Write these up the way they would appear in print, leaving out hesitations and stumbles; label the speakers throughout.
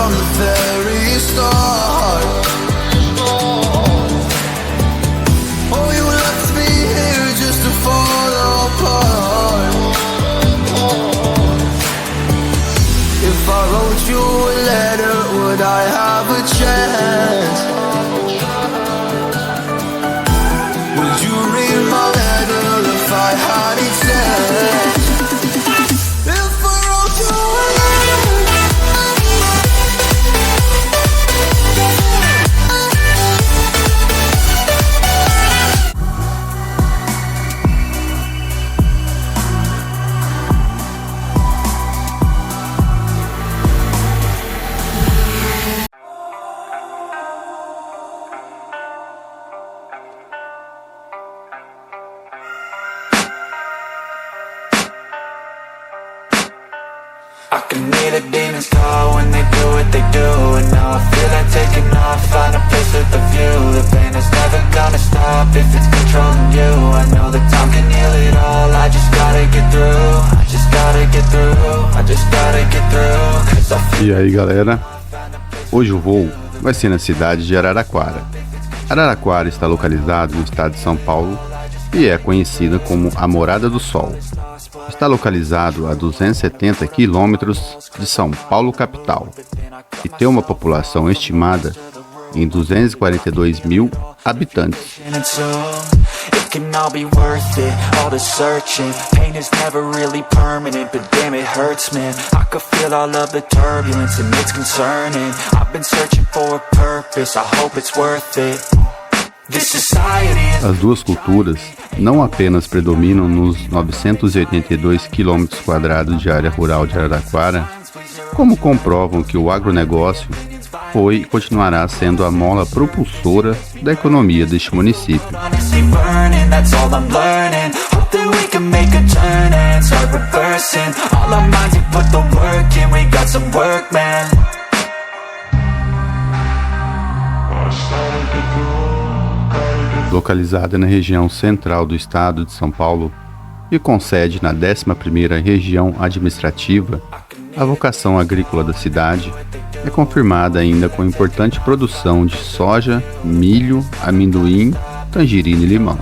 Speaker 1: from the very start. Oh, you left me here just to fall apart. If I wrote you a letter, would I have a chance? Would you read my letter if I had it sent? If I wrote you a I can hear the demons call when they do what they do. And now I feel like taking off, find a place with a view. The pain is never gonna stop if it's controlling you. I know that time can heal it all, I just gotta get through. I just gotta get through, I just gotta get through. Cause I feel.
Speaker 2: E aí galera, hoje o voo vai ser na cidade de Araraquara. Araraquara está localizado no estado de São Paulo e é conhecida como a Morada do Sol. Está localizado a 270 quilômetros de São Paulo capital e tem uma população estimada em 242 mil habitantes. As duas culturas não apenas predominam nos 982 km² de área rural de Araraquara, como comprovam que o agronegócio foi e continuará sendo a mola propulsora da economia deste município. Localizada na região central do estado de São Paulo e com sede na 11ª região administrativa, a vocação agrícola da cidade é confirmada ainda com importante produção de soja, milho, amendoim, tangerina e limão.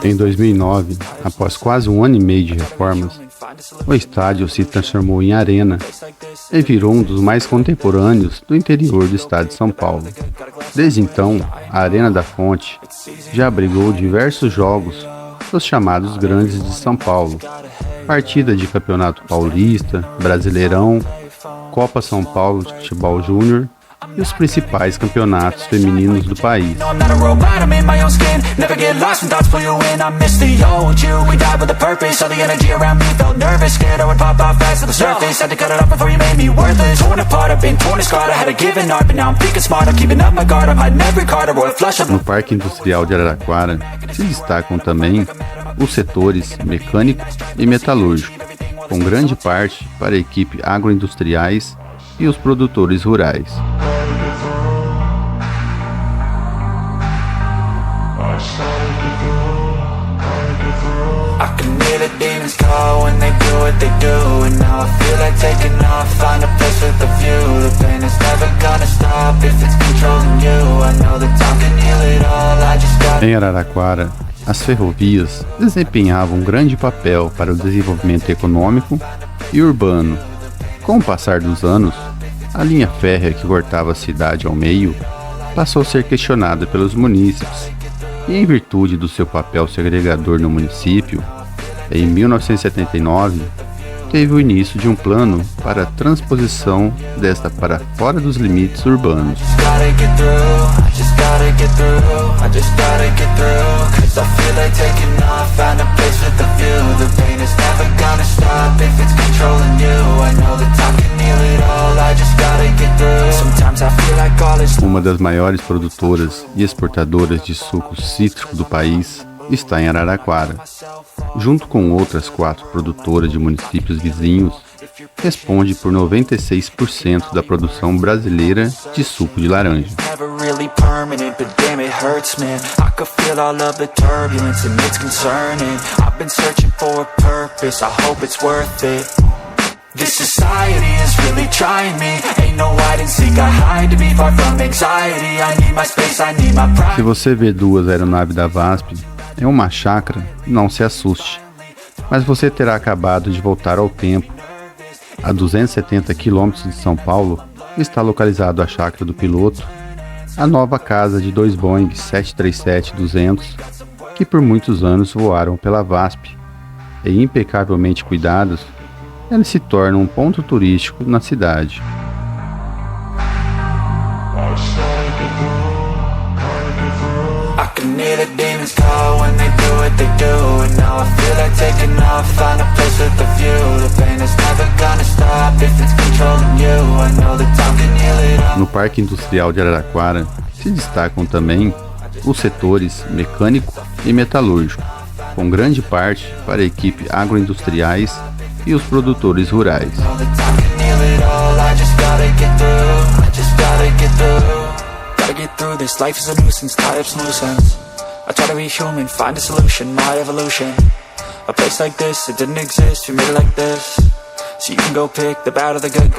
Speaker 2: Em 2009, após quase um ano e meio de reformas, o estádio se transformou em arena e virou um dos mais contemporâneos do interior do estado de São Paulo. Desde então, a Arena da Fonte já abrigou diversos jogos dos chamados Grandes de São Paulo, partida de Campeonato Paulista, Brasileirão, Copa São Paulo de Futebol Júnior e os principais campeonatos femininos do país. No Parque Industrial de Araraquara se destacam também os setores mecânico e metalúrgico, com grande parte para a equipe agroindustriais e os produtores rurais. Em Araraquara, as ferrovias desempenhavam um grande papel para o desenvolvimento econômico e urbano. Com o passar dos anos, a linha férrea que cortava a cidade ao meio passou a ser questionada pelos munícipes e, em virtude do seu papel segregador no município, em 1979, teve o início de um plano para a transposição desta para fora dos limites urbanos. Uma das maiores produtoras e exportadoras de suco cítrico do país, está em Araraquara. Junto com outras 4 produtoras de municípios vizinhos, responde por 96% da produção brasileira de suco de laranja.
Speaker 1: This society is really trying me. Ain't no hide and seek, I hide to be far from anxiety. I need my space, I need my pride.
Speaker 2: Se você vê 2 aeronaves da VASP em uma chácara, não se assuste. Mas você terá acabado de voltar ao tempo. A 270 quilômetros de São Paulo está localizado a chácara do piloto, a nova casa de 2 Boeing 737-200 que por muitos anos voaram pela VASP. E impecavelmente cuidados, eles se tornam um ponto turístico na cidade. No Parque Industrial de Araraquara se destacam também os setores mecânico e metalúrgico, com grande parte para a equipe agroindustriais e os produtores rurais.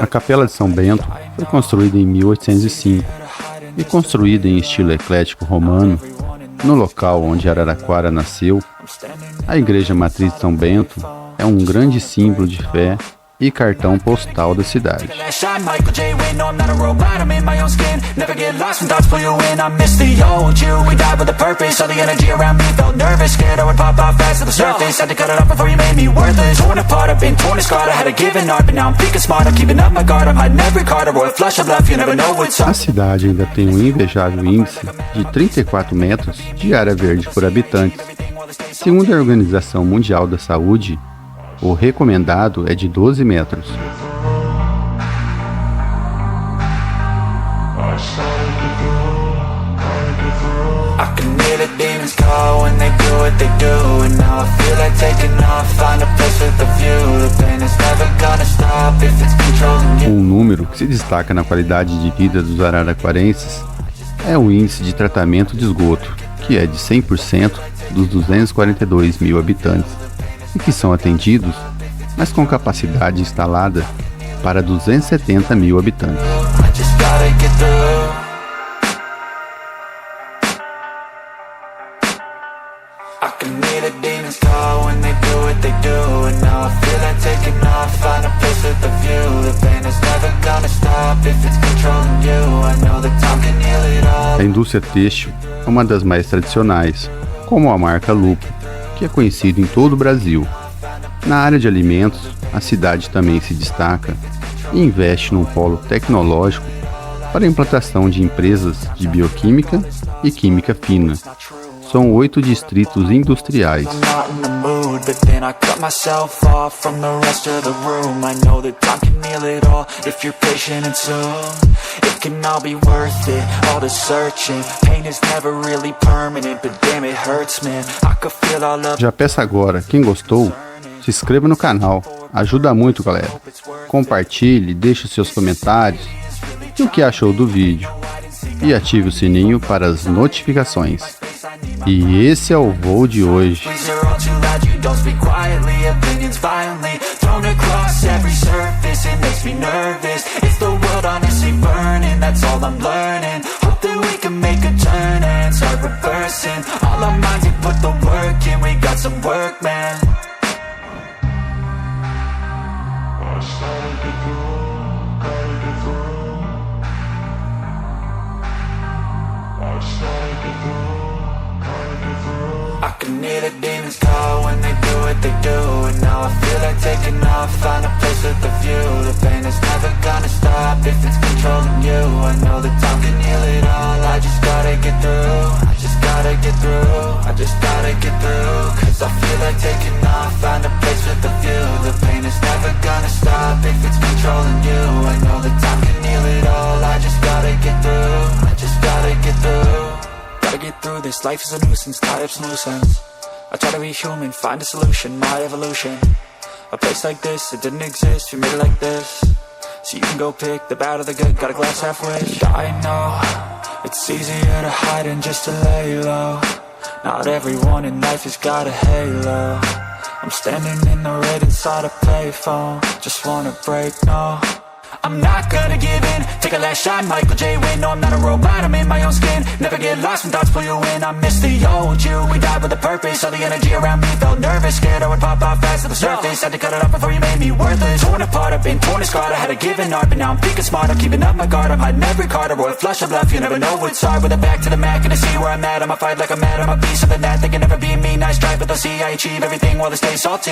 Speaker 2: A Capela de São Bento foi construída em 1805 e construída em estilo eclético romano, no local onde Araraquara nasceu. A igreja Matriz de São Bento é um grande símbolo de fé e cartão postal da cidade. A cidade ainda tem um invejável índice de 34 metros de área verde por habitante. Segundo a Organização Mundial da Saúde, o recomendado é de 12 metros. Um número que se destaca na qualidade de vida dos araraquarenses é o índice de tratamento de esgoto, que é de 100% dos 242 mil habitantes, e que são atendidos, mas com capacidade instalada para 270 mil habitantes. A indústria têxtil é uma das mais tradicionais, como a marca Lupo, que é conhecido em todo o Brasil. Na área de alimentos, a cidade também se destaca e investe num polo tecnológico para a implantação de empresas de bioquímica e química fina. São 8 distritos industriais. Já peço agora, quem gostou, se inscreva no canal, ajuda muito, galera. Compartilhe, deixe seus comentários e o que achou do vídeo. E ative o sininho para as notificações. E esse é o voo de hoje.
Speaker 1: I can hear the demons call when they do what they do. And now I feel like taking off, find a place with a view. The pain is never gonna stop if it's controlling you. I know that time can heal it all. I just gotta get through. I just gotta get through. I just gotta get through. Cause I feel like taking off, find a place with a view. The pain is never gonna stop if it's controlling you. I know that time can heal it all. I just gotta get through. I just gotta get through. Gotta get through this, life is a nuisance, tie up some loose ends. I try to be human, find a solution, my evolution. A place like this, it didn't exist, we made it like this. So you can go pick the bad or the good, got a glass half wish. I know, it's easier to hide than just to lay low. Not everyone in life has got a halo. I'm standing in the red inside a payphone. Just wanna break, no, I'm not gonna give in. Take a last shot, Michael J. Win. No, I'm not a robot, I'm in my own skin. Never get lost when thoughts pull you in. I miss the old you, we died with a purpose. All the energy around me felt nervous, scared I would pop off fast to the surface. Had to cut it off before you made me worthless. Torn apart, I've been torn and scarred. I had a given art, but now I'm thinking smart. I'm keeping up my guard, I'm hiding every card. A royal flush of bluff, you never know what's hard. With a back to the mat, gonna see where I'm at. I'ma fight like I'm mad, I'ma be something that they can never be me. Nice try, but they'll see I achieve everything while they stay salty.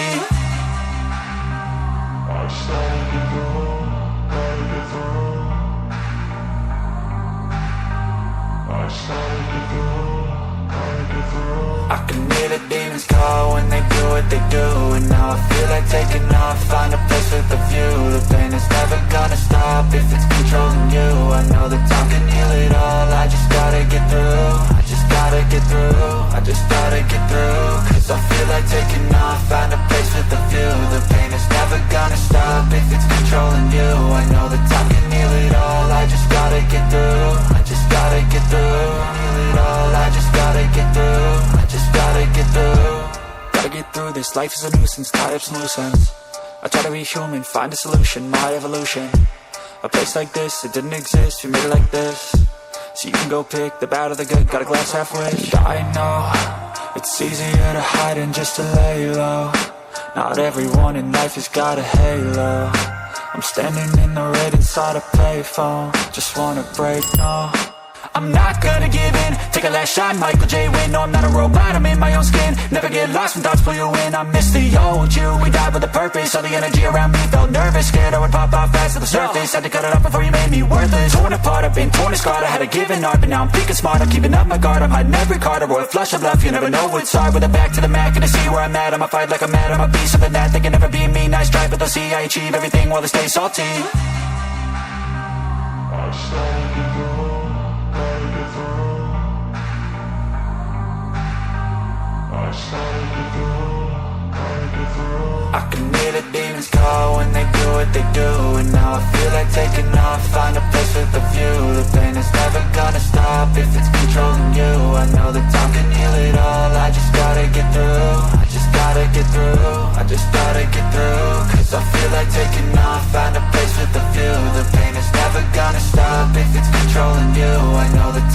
Speaker 1: I can hear the demons call when they do what they do. And now I feel like taking off, find a place with a view. The pain is never gonna stop if it's controlling you. I know that time can heal it all, I just gotta get through. I just gotta get through, I just gotta get through. Cause I feel like taking off, find a place with a view. The pain is never gonna stop if it's controlling you. I know that time can heal it all, I just gotta get through. I just gotta get through, heal it all, I just gotta get through. I just gotta get through. Gotta get through this, life is a nuisance, tie up some loose ends. I try to be human, find a solution, my evolution. A place like this, it didn't exist, we made it like this. So you can go pick the bad or the good, got a glass half wish. I know, it's easier to hide than just to lay low. Not everyone in life has got a halo. I'm standing in the red inside a payphone. Just wanna break, no, I'm not gonna give in. Take a last shot, Michael J. Win. No, I'm not a robot, I'm in my own skin. Never get lost when thoughts pull you in. I miss the old you, we died with a purpose. All the energy around me felt nervous, scared I would pop off fast to the surface. Had to cut it off before you made me worthless. Torn apart, I've been torn and scarred. I had a given art, but now I'm thinking smart. I'm keeping up my guard, I'm hiding every card. A royal flush of bluff, you never know what's hard. With a back to the mat, gonna see where I'm at. I'ma fight like I'm mad, I'ma be something that they can never be me. Nice try, but they'll see I achieve everything while they stay salty. I can hear the demons call when they do what they do. And now I feel like taking off, find a place with a view. The pain is never gonna stop if it's controlling you. I know that time can heal it all, I just gotta get through. I just gotta get through, I just gotta get through. Cause I feel like taking off, find a place with a view. The pain is never gonna stop if it's controlling you. I know that